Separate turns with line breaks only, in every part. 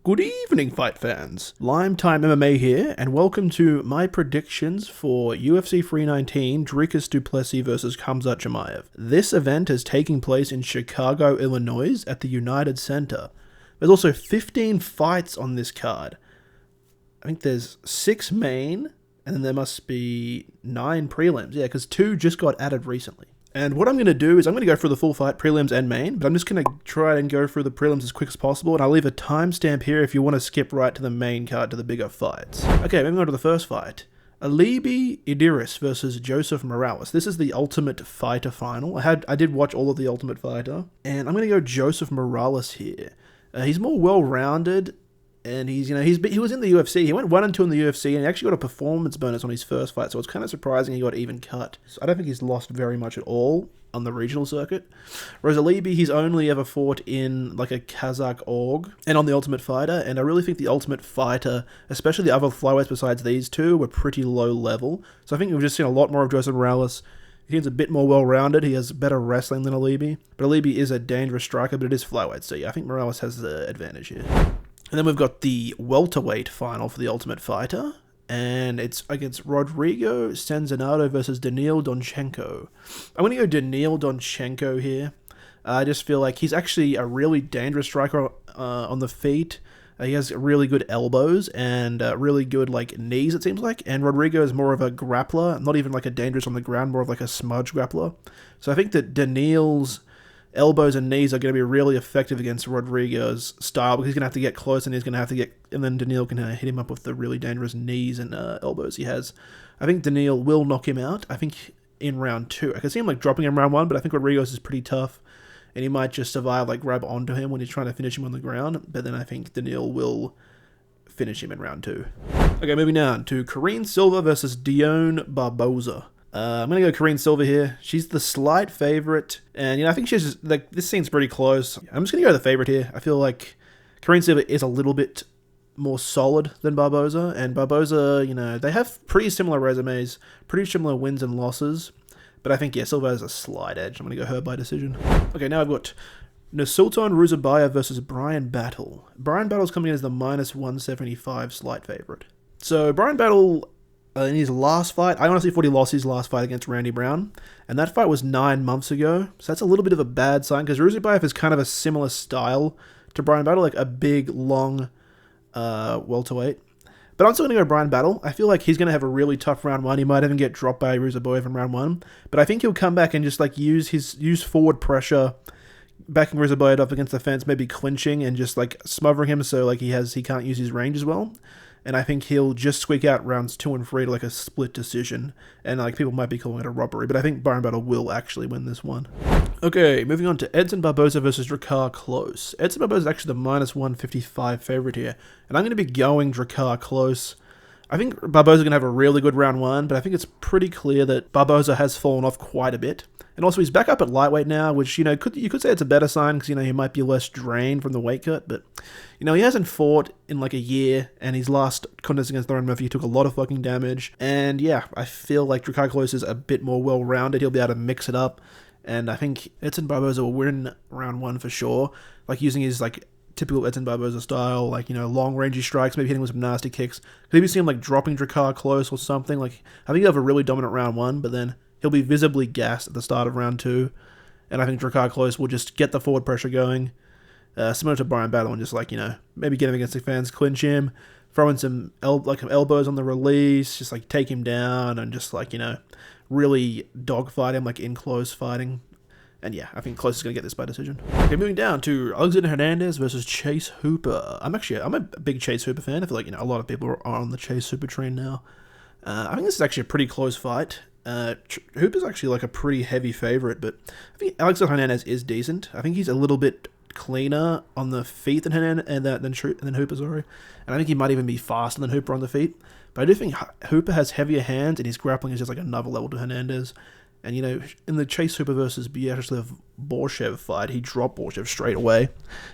Good evening, fight fans. Lime Time MMA here, and welcome to my predictions for UFC 319 Dricus du Plessis vs Khamzat Chimaev. This event is taking place in Chicago, Illinois at the United Center. There's also 15 fights on this card. I think there's 6 main, and then there must be 9 prelims. Yeah, because 2 just got added recently. And what I'm going to do is I'm going to go through the full fight, prelims and main, but I'm just going to try and go through the prelims as quick as possible, and I'll leave a timestamp here if you want to skip right to the main card, to the bigger fights. Okay, moving on to the first fight. Alibi Idiris versus Joseph Morales. This is the Ultimate Fighter final. I did watch all of the Ultimate Fighter, and I'm going to go Joseph Morales here. He's more well-rounded, and he was in the UFC. He went 1-2 in the UFC, and he actually got a performance bonus on his first fight, so it's kind of surprising he got even cut. So I don't think he's lost very much at all on the regional circuit. Whereas Alibi, he's only ever fought in like a Kazakh org and on the Ultimate Fighter, and I really think the Ultimate Fighter, especially the other flyweights besides these two, were pretty low level. So I think we've just seen a lot more of Joseph Morales. He seems a bit more well-rounded. He has better wrestling than Alibi. But Alibi is a dangerous striker, but it is flyweight, so yeah, I think Morales has the advantage here. And then we've got the welterweight final for the Ultimate Fighter, and it's against Rodrigo Sezinando versus Donchenko. I'm going to go Donchenko here. I just feel like he's actually a really dangerous striker on the feet. He has really good elbows and really good knees, it seems like. And Rodrigo is more of a grappler, not even like a dangerous on the ground, more of like a smudge grappler. So I think that Daniil's elbows and knees are going to be really effective against Rodrigo's style, because he's going to have to get close, and he's going to have to and then Daniil can hit him up with the really dangerous knees and elbows he has. I think Daniil will knock him out. I think in round 2. I can see him dropping him round 1, but I think Rodrigo's is pretty tough, and he might just survive, grab onto him when he's trying to finish him on the ground. But then I think Daniil will finish him in round 2. Okay, moving on to Karine Silva versus Dione Barboza. I'm going to go Karine Silva here. She's the slight favorite, and I think she's this scene's pretty close. I'm just going to go the favorite here. I feel like Karine Silva is a little bit more solid than Barboza, and Barboza, they have pretty similar resumes, pretty similar wins and losses, but I think, Silva has a slight edge. I'm going to go her by decision. Okay, now I've got Nursulton Ruziboev versus Bryan Battle. Bryan Battle's coming in as the -175 slight favorite. So Bryan Battle, in his last fight, I honestly thought he lost his last fight against Randy Brown, and that fight was 9 months ago, so that's a little bit of a bad sign, because Ruziboev is kind of a similar style to Bryan Battle, like a big, long welterweight. But I'm still going to go Bryan Battle. I feel like he's going to have a really tough round 1. He might even get dropped by Ruziboev in round 1, but I think he'll come back and just use forward pressure, backing Ruziboev up against the fence, maybe clinching and just smothering him so he can't use his range as well. And I think he'll just squeak out rounds 2 and 3 to a split decision. And people might be calling it a robbery, but I think Bryan Battle will actually win this one. Okay, moving on to Edson Barboza versus Drakkar Klose. Edson Barboza is actually the -155 favorite here, and I'm going to be going Drakkar Klose. I think Barboza is going to have a really good round 1, but I think it's pretty clear that Barboza has fallen off quite a bit. And also, he's back up at lightweight now, which, you could say it's a better sign, because, he might be less drained from the weight cut, but, he hasn't fought in a year, and his last contest against Lauren Murphy, he took a lot of fucking damage, and yeah, I feel like Drakkar Klose is a bit more well-rounded. He'll be able to mix it up, and I think Edson Barboza will win round 1 for sure, using his, typical Edson Barboza style, long-rangey strikes, maybe hitting with some nasty kicks. Could you see him, dropping Drakkar Klose or something? I think he'll have a really dominant round 1, but then he'll be visibly gassed at the start of round 2, and I think Drakkar Klose will just get the forward pressure going, similar to Bryan Battle, and just maybe get him against the fans, clinch him, throw in some elbows on the release, just take him down, and just really dogfight him in close fighting. And yeah, I think Klose is going to get this by decision. Okay, moving down to Alexander Hernandez versus Chase Hooper. I'm a big Chase Hooper fan. I feel like a lot of people are on the Chase Hooper train now. I think this is actually a pretty close fight. Hooper's actually a pretty heavy favorite, but I think Alexander Hernandez is decent. I think he's a little bit cleaner on the feet than Hooper, sorry. And I think he might even be faster than Hooper on the feet. But I do think Hooper has heavier hands, and his grappling is just another level to Hernandez. And, in the Chase Hooper versus Vyacheslav Borshev fight, he dropped Borshev straight away.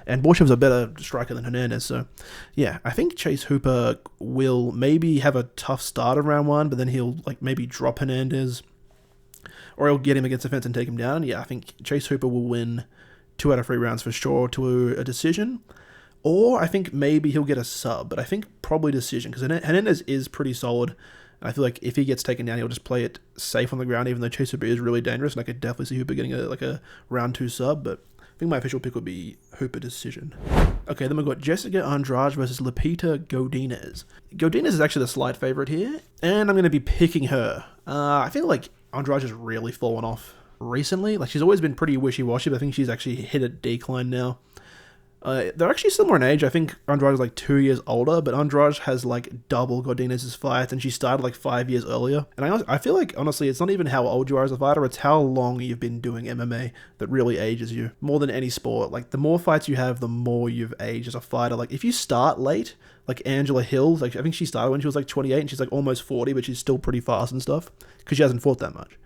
And Borshev's a better striker than Hernandez. So, yeah, I think Chase Hooper will maybe have a tough start of round 1, but then he'll, maybe drop Hernandez. Or he'll get him against the fence and take him down. Yeah, I think Chase Hooper will win 2 out of 3 rounds for sure to a decision. Or I think maybe he'll get a sub, but I think probably decision, because Hernandez is pretty solid. I feel like if he gets taken down, he'll just play it safe on the ground, even though Chaser B is really dangerous, and I could definitely see Hooper getting a round 2 sub, but I think my official pick would be Hooper decision. Okay, then we've got Jessica Andrade versus Lupita Godinez. Godinez is actually the slight favorite here, and I'm going to be picking her. I feel like Andrade has really fallen off recently. Like, she's always been pretty wishy-washy, but I think she's actually hit a decline now. They're actually similar in age. I think Andrade is like 2 years older, but Andrade has like double Godinez's fights, and she started like 5 years earlier. And I feel like, honestly, it's not even how old you are as a fighter, it's how long you've been doing MMA that really ages you. More than any sport. Like, the more fights you have, the more you've aged as a fighter. Like, if you start late, like Angela Hill, like I think she started when she was like 28, and she's like almost 40, but she's still pretty fast and stuff, because she hasn't fought that much.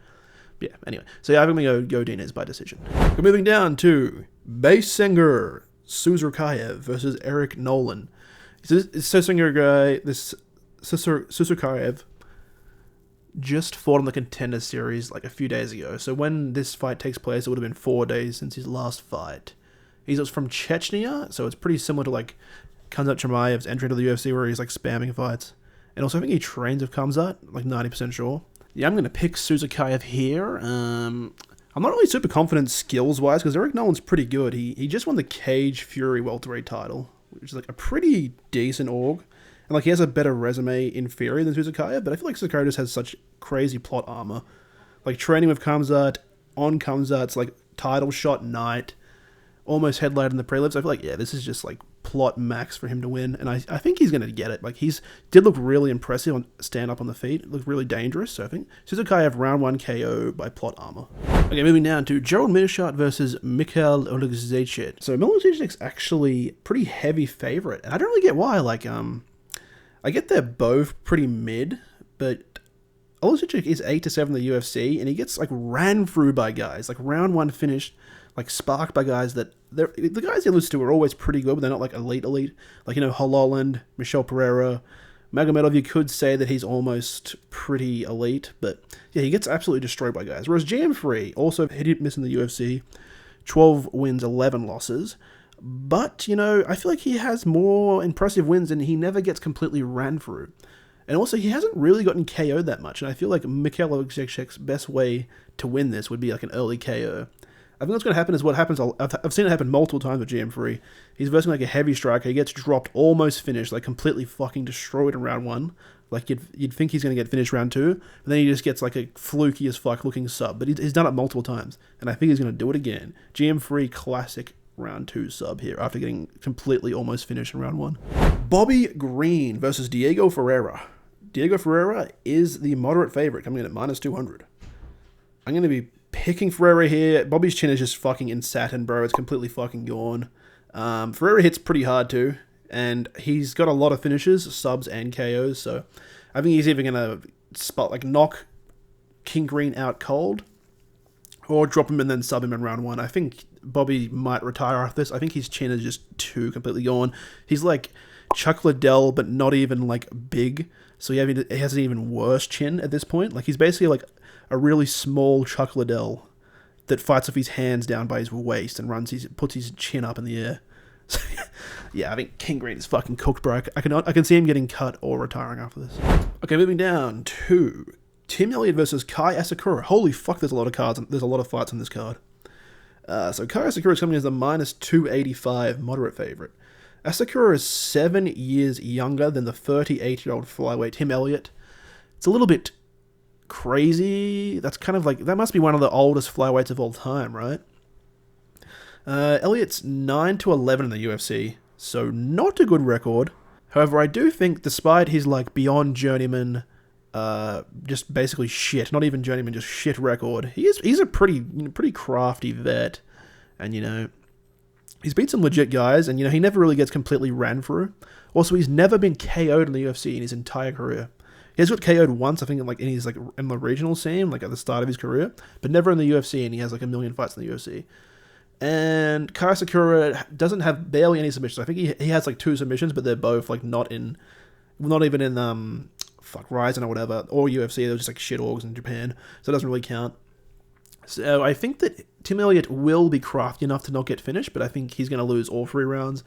Yeah, anyway. So yeah, I think we go Godinez by decision. We're moving down to Baysangur Susurkaev versus Eric Nolan. Susurkaev just fought on the Contender Series like a few days ago. So when this fight takes place, it would have been 4 days since his last fight. He's from Chechnya, so it's pretty similar to like Khamzat Chimaev's entry into the UFC, where he's like spamming fights. And also I think he trains with Khamzat, like 90% sure. Yeah, I'm going to pick Susurkaev here. I'm not really super confident skills-wise, because Eric Nolan's pretty good. He just won the Cage Fury welterweight title, which is like a pretty decent org. And like, he has a better resume in theory than Susurkaev, but I feel like Susurkaev just has such crazy plot armor. Like, training with Khamzat, on Khamzat's like title shot night, almost headlined in the prelims. I feel like, yeah, this is just like plot max for him to win, and I think he's going to get it. Like, did look really impressive on stand up on the feet, looked really dangerous, so I think Susurkaev round 1 KO by plot armor. Okay, moving down to Gerald Meerschaert versus Mikhail Oleksiejczuk. So Oleksiejczuk's actually pretty heavy favorite, and I don't really get why. Like, I get they're both pretty mid, but Oleksiejczuk is 8-7 in the UFC, and he gets like ran through by guys, like round 1 finished, like sparked by guys that the guys he loses to are always pretty good, but they're not like elite. Like, you know, Holland, Michel Pereira, Magomedov, you could say that he's almost pretty elite, but yeah, he gets absolutely destroyed by guys. Whereas GM3 also hit miss in the UFC, 12 wins, 11 losses. But, you know, I feel like he has more impressive wins, and he never gets completely ran through. And also, he hasn't really gotten KO'd that much, and I feel like Mikhail Oleksiejczuk's best way to win this would be like an early KO. I think what's going to happen is what happens. I've seen it happen multiple times with GM3. He's versing like a heavy striker. He gets dropped, almost finished, like completely fucking destroyed in round 1. Like, you'd think he's going to get finished round 2, and then he just gets like a fluky as fuck looking sub. But he's done it multiple times, and I think he's going to do it again. GM3 classic round 2 sub here after getting completely almost finished in round 1. Bobby Green versus Diego Ferreira. Diego Ferreira is the moderate favorite, coming in at -200. I'm going to be picking Ferreira here. Bobby's chin is just fucking in satin, bro. It's completely fucking gone. Ferreira hits pretty hard too, and he's got a lot of finishes, subs and KOs, so I think he's either going to knock King Green out cold, or drop him and then sub him in round 1. I think Bobby might retire after this. I think his chin is just too completely gone. He's like Chuck Liddell, but not even like big, so he has an even worse chin at this point. Like, he's basically like a really small Chuck Liddell that fights with his hands down by his waist and puts his chin up in the air. So, yeah, I think King Green is fucking cooked, bro. I can see him getting cut or retiring after this. Okay, moving down to Tim Elliott versus Kai Asakura. Holy fuck, there's a lot of cards. There's a lot of fights on this card. So Kai Asakura is coming in as the -285 moderate favorite. Asakura is 7 years younger than the 38-year-old flyweight Tim Elliott. It's a little bit crazy. That's kind of like, that must be one of the oldest flyweights of all time, right? Elliott's 9-11 in the UFC, so not a good record. However, I do think, despite his like beyond journeyman, just basically shit, not even journeyman, just shit record, he's a pretty crafty vet, and you know, he's beat some legit guys, and you know, he never really gets completely ran through. Also, he's never been KO'd in the UFC in his entire career. He has got KO'd once, I think, in the regional scene, like at the start of his career, but never in the UFC, and he has like a million fights in the UFC. And Kai Asakura doesn't have barely any submissions. I think he has like 2 submissions, but they're both like not even in Ryzen or whatever, or UFC. They're just like shit orgs in Japan, so it doesn't really count. So I think that Tim Elliott will be crafty enough to not get finished, but I think he's going to lose all 3 rounds.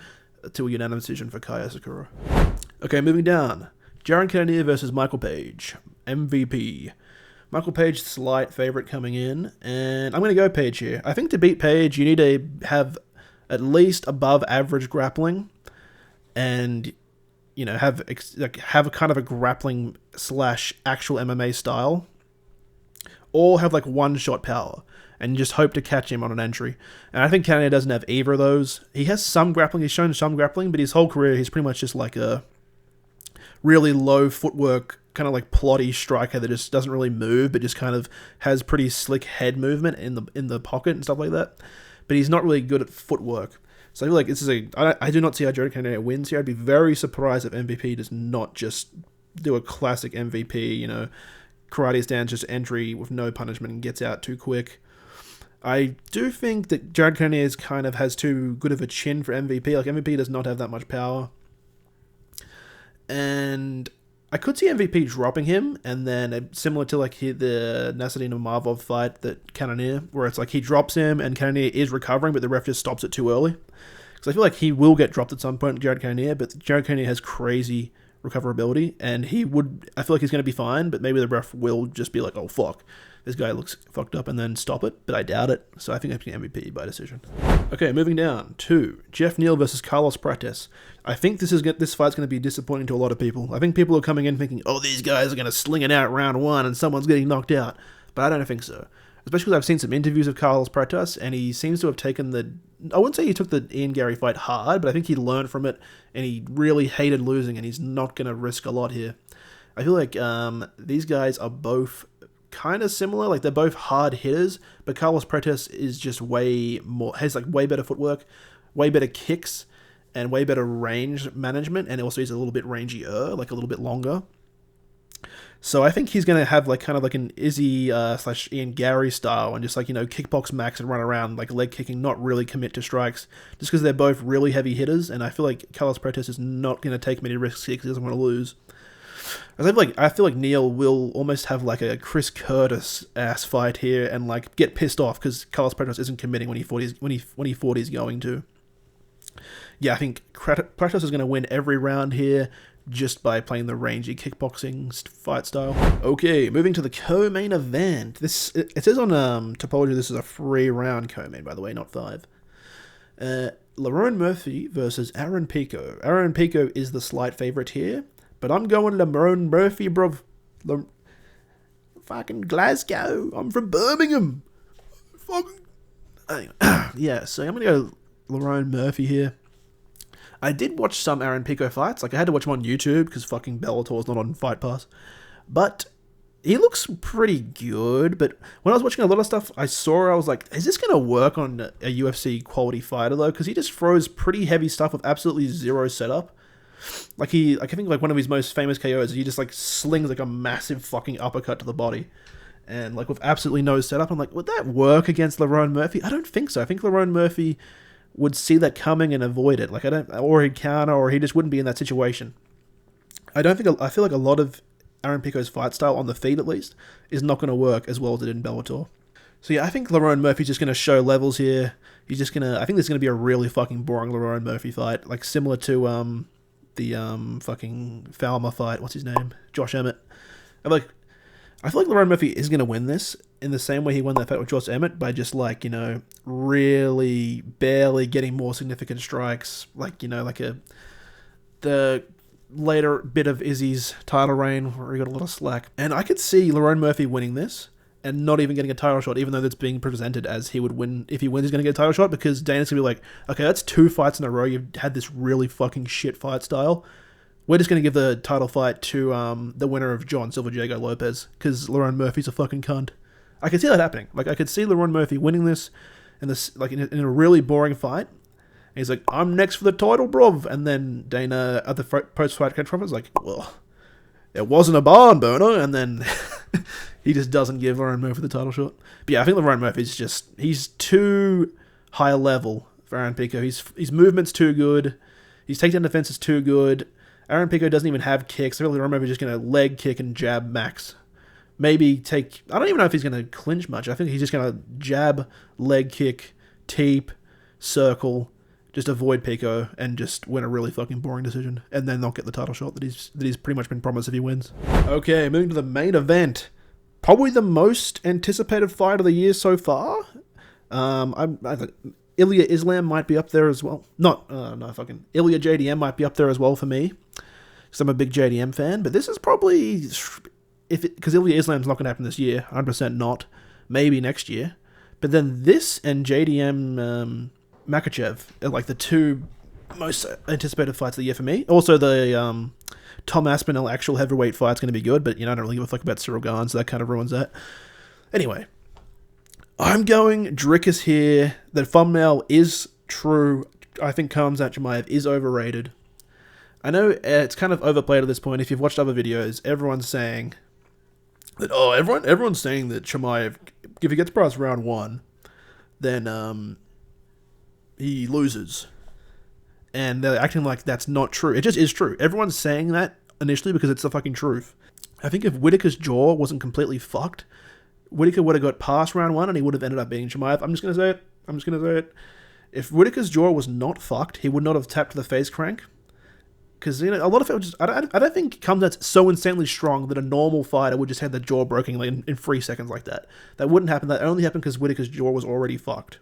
to a unanimous decision for Kai Asakura. Okay, moving down. Jaron Cannonier versus Michael Page. MVP. Michael Page, slight favourite coming in, and I'm going to go Page here. I think to beat Page, you need to have at least above average grappling, and have a kind of a grappling / actual MMA style, or have like one-shot power, and just hope to catch him on an entry. And I think Cannonier doesn't have either of those. He has some grappling, he's shown some grappling, but his whole career he's pretty much just like a really low footwork, kind of like plotty striker that just doesn't really move, but just kind of has pretty slick head movement in the pocket and stuff like that. But he's not really good at footwork. So I feel like this is I do not see how Jaron Cannonier wins here. I'd be very surprised if MVP does not just do a classic MVP, karate stance, just entry with no punishment and gets out too quick. I do think that Jaron Cannonier kind of has too good of a chin for MVP. Like, MVP does not have that much power. And I could see MVP dropping him, and then similar to like the Nasadino Marvov fight that Cannonier, where it's like he drops him and Cannonier is recovering, but the ref just stops it too early. Because I feel like he will get dropped at some point, Jaron Cannonier, but Jaron Cannonier has crazy recoverability, and I feel like he's going to be fine, but maybe the ref will just be like, oh fuck, this guy looks fucked up, and then stop it, but I doubt it. So I think I'm picking MVP by decision. Okay, moving down to Jeff Neal versus Carlos Prates. I think this fight's going to be disappointing to a lot of people. I think people are coming in thinking, oh, these guys are going to sling it out round one and someone's getting knocked out. But I don't think so. Especially because I've seen some interviews of Carlos Prates, and he seems to have taken I wouldn't say he took the Ian Gary fight hard, but I think he learned from it, and he really hated losing, and he's not going to risk a lot here. I feel like these guys are both kind of similar, like they're both hard hitters, but Carlos Prates is just has like way better footwork, way better kicks, and way better range management, and also he's a little bit rangier, like a little bit longer. So I think he's going to have like kind of like an Izzy / Ian Gary style, and just like, kickbox max and run around like leg kicking, not really commit to strikes, just because they're both really heavy hitters, and I feel like Carlos Prates is not going to take many risks here because he doesn't want to lose. I feel like Neal will almost have like a Chris Curtis ass fight here and like get pissed off because Carlos Prates isn't committing when he thought he's going to. Yeah, I think Prates is going to win every round here just by playing the rangy kickboxing fight style. Okay, moving to the co-main event. It says on Topology this is a 3-round co-main, by the way, not 5. Lerone Murphy versus Aaron Pico. Aaron Pico is the slight favorite here, but I'm going Lerone Murphy, bruv. Fucking Glasgow. I'm from Birmingham. Fucking... yeah, so I'm going to go Lerone Murphy here. I did watch some Aaron Pico fights. Like, I had to watch them on YouTube because fucking Bellator's not on Fight Pass. But he looks pretty good. But when I was watching a lot of stuff I was like, is this going to work on a UFC quality fighter, though? Because he just throws pretty heavy stuff with absolutely zero setup. Like, I think like one of his most famous KOs, he just like slings like a massive fucking uppercut to the body. And like with absolutely no setup. I'm like, would that work against Lerone Murphy? I don't think so. I think Lerone Murphy would see that coming and avoid it. Like, or he'd counter, or he just wouldn't be in that situation. I feel like a lot of Aaron Pico's fight style, on the feet at least, is not going to work as well as it did in Bellator. So yeah, I think Lerone Murphy's just going to show levels here. I think this is going to be a really fucking boring Lerone Murphy fight, like similar to the fucking Falmer fight. What's his name? Josh Emmett. I feel like Lerone Murphy is going to win this in the same way he won that fight with Josh Emmett, by just like, really barely getting more significant strikes. Like, the later bit of Izzy's title reign where he got a lot of slack. And I could see Lerone Murphy winning this and not even getting a title shot, even though that's being presented as he would win. If he wins, he's going to get a title shot, because Dana's going to be like, okay, that's 2 fights in a row. You've had this really fucking shit fight style. We're just going to give the title fight to the winner of John Silva Diego Lopez, because Lerone Murphy's a fucking cunt. I could see that happening. Like, I could see Lerone Murphy winning this in a really boring fight. And he's like, I'm next for the title, bruv. And then Dana at the post-fight conference is like, well, it wasn't a barn burner. And then he just doesn't give Lerone Murphy the title shot. But yeah, I think Lerone Murphy's he's too high level for Aaron Pico. His movement's too good. His takedown defense is too good. Aaron Pico doesn't even have kicks. I really remember just going to leg kick and jab max. Maybe I don't even know if he's going to clinch much. I think he's just going to jab, leg kick, teep, circle, just avoid Pico and just win a really fucking boring decision, and then not get the title shot that he's pretty much been promised if he wins. Okay, moving to the main event. Probably the most anticipated fight of the year so far. I think Ilya Islam might be up there as well. Ilya JDM might be up there as well for me, because I'm a big JDM fan. But this is probably, because Ilya Islam's not going to happen this year, 100% not. Maybe next year. But then this and JDM Makhachev are like the two most anticipated fights of the year for me. Also, the Tom Aspinall actual heavyweight fight's going to be good, but I don't really give a fuck about Cyril Gane, so that kind of ruins that. Anyway, I'm going Dricus here. The thumbnail is true. I think Khamzat Chimaev is overrated. I know it's kind of overplayed at this point. If you've watched other videos, everyone's saying that, everyone's saying that Chimaev, if he gets past round 1, then he loses. And they're acting like that's not true. It just is true. Everyone's saying that initially because it's the fucking truth. I think if Whittaker's jaw wasn't completely fucked, Whittaker would have got past round 1 and he would have ended up beating Chimaev. I'm just going to say it. If Whittaker's jaw was not fucked, he would not have tapped the face crank. Because, a lot of it I don't think Khamzat's so insanely strong that a normal fighter would just have the jaw broken like in 3 seconds like that. That wouldn't happen. That only happened because Whittaker's jaw was already fucked.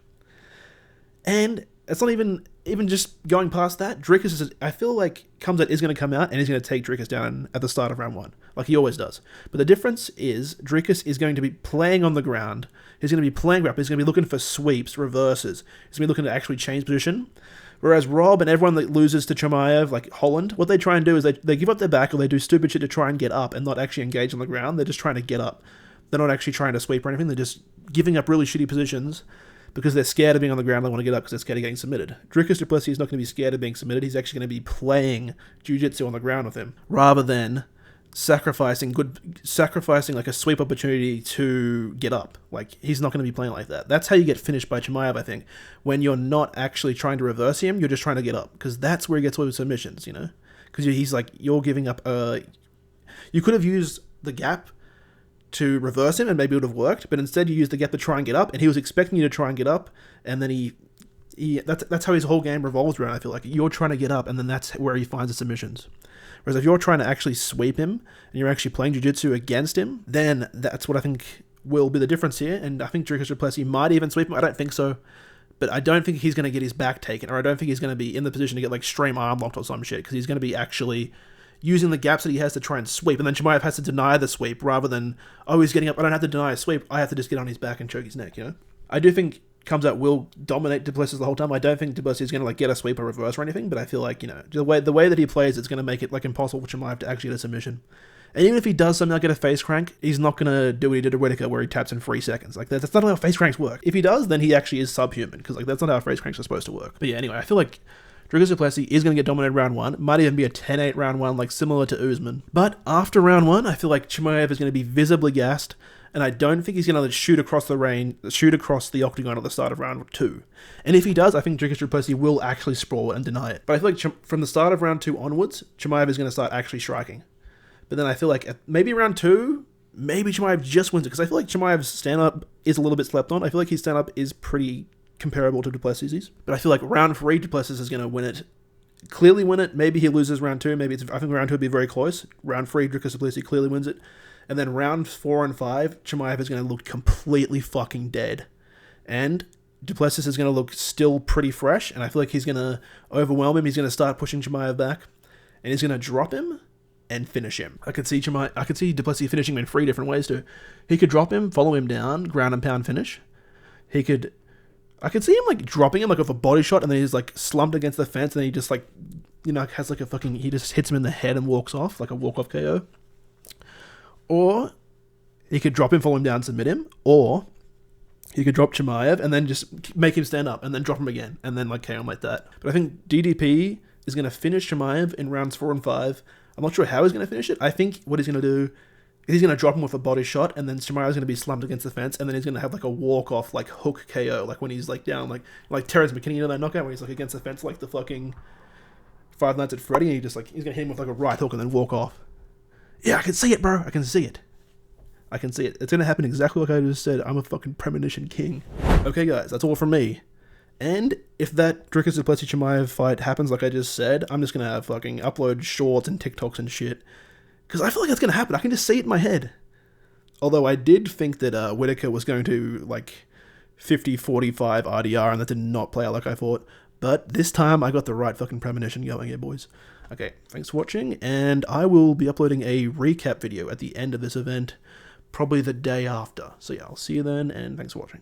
And it's not even just going past that. Dricus I feel like Khamzat is going to come out and he's going to take Dricus down at the start of round 1, like he always does. But the difference is Dricus is going to be playing on the ground. He's going to be playing grapple. He's going to be looking for sweeps, reverses. He's going to be looking to actually change position. Whereas Rob and everyone that loses to Chimaev, like Holland, what they try and do is they give up their back or they do stupid shit to try and get up and not actually engage on the ground. They're just trying to get up. They're not actually trying to sweep or anything. They're just giving up really shitty positions because they're scared of being on the ground. They want to get up because they're scared of getting submitted. Dricus du Plessis is not going to be scared of being submitted. He's actually going to be playing jiu-jitsu on the ground with him rather than sacrificing like a sweep opportunity to get up. Like, he's not going to be playing like that. That's how you get finished by Chimaev, I think. When you're not actually trying to reverse him, you're just trying to get up, because that's where he gets away with submissions, because he's like, you're giving up you could have used the gap to reverse him and maybe it would have worked, but instead you used the gap to try and get up, and he was expecting you to try and get up, and then that's how his whole game revolves around. I feel like you're trying to get up, and then that's where he finds the submissions. Whereas if you're trying to actually sweep him, and you're actually playing jiu-jitsu against him, then that's what I think will be the difference here. And I think Dricus du Plessis might even sweep him. I don't think so. But I don't think he's going to get his back taken, or I don't think he's going to be in the position to get like stream arm locked or some shit, because he's going to be actually using the gaps that he has to try and sweep. And then Chimaev has to deny the sweep rather than, he's getting up, I don't have to deny a sweep. I have to just get on his back and choke his neck, I do think Khamzat will dominate du Plessis the whole time. I don't think du Plessis is going to like get a sweep or reverse or anything, but I feel like, the way that he plays, it's going to make it like impossible for Chimaev to actually get a submission. And even if he does somehow get a face crank, he's not going to do what he did to Whittaker where he taps in 3 seconds. Like, that's not how face cranks work. If he does, then he actually is subhuman, because like that's not how face cranks are supposed to work. But yeah, anyway, I feel like Dricus du Plessis is going to get dominated round 1. Might even be a 10-8 round 1, like similar to Usman. But after round 1, I feel like Chimaev is going to be visibly gassed, and I don't think he's going to shoot across the octagon at the start of round 2. And if he does, I think Dricus du Plessis will actually sprawl and deny it. But I feel like from the start of round 2 onwards, Chimaev is going to start actually striking. But then I feel like maybe round 2, maybe Chimaev just wins it, because I feel like Chimaev's stand-up is a little bit slept on. I feel like his stand-up is pretty comparable to du Plessis'. But I feel like round 3, du Plessis is going to win it. Clearly win it. Maybe he loses round 2. I think round 2 would be very close. Round 3, Dricus du Plessis clearly wins it. And then round 4 and 5, Chimaev is going to look completely fucking dead. And du Plessis is going to look still pretty fresh, and I feel like he's going to overwhelm him. He's going to start pushing Chimaev back, and he's going to drop him and finish him. I could see du Plessis finishing him in 3 different ways too. He could drop him, follow him down, ground and pound finish. I could see him like dropping him like with a body shot, and then he's like slumped against the fence, and then he just like, has like he just hits him in the head and walks off, like a walk-off KO. Or he could drop him, follow him down, submit him. Or he could drop Chimaev and then just make him stand up and then drop him again and then like KO him like that. But I think DDP is going to finish Chimaev in rounds 4 and 5. I'm not sure how he's going to finish it. I think what he's going to do is he's going to drop him with a body shot, and then Chimaev's going to be slumped against the fence, and then he's going to have like a walk-off like hook KO, like when he's like down, like Terrence McKinney, that knockout where he's like against the fence like the fucking Five Nights at Freddy, and he's going to hit him with like a right hook and then walk off. Yeah, I can see it, bro. I can see it. It's going to happen exactly like I just said. I'm a fucking premonition king. Okay, guys, that's all from me. And if that Dricus du Plessis Chimaev fight happens like I just said, I'm just gonna fucking upload shorts and TikToks and shit. Because I feel like it's gonna happen. I can just see it in my head. Although I did think that Whittaker was going to, like, 50-45 RDR, and that did not play out like I thought. But this time, I got the right fucking premonition going here, boys. Okay, thanks for watching, and I will be uploading a recap video at the end of this event, probably the day after. So yeah, I'll see you then, and thanks for watching.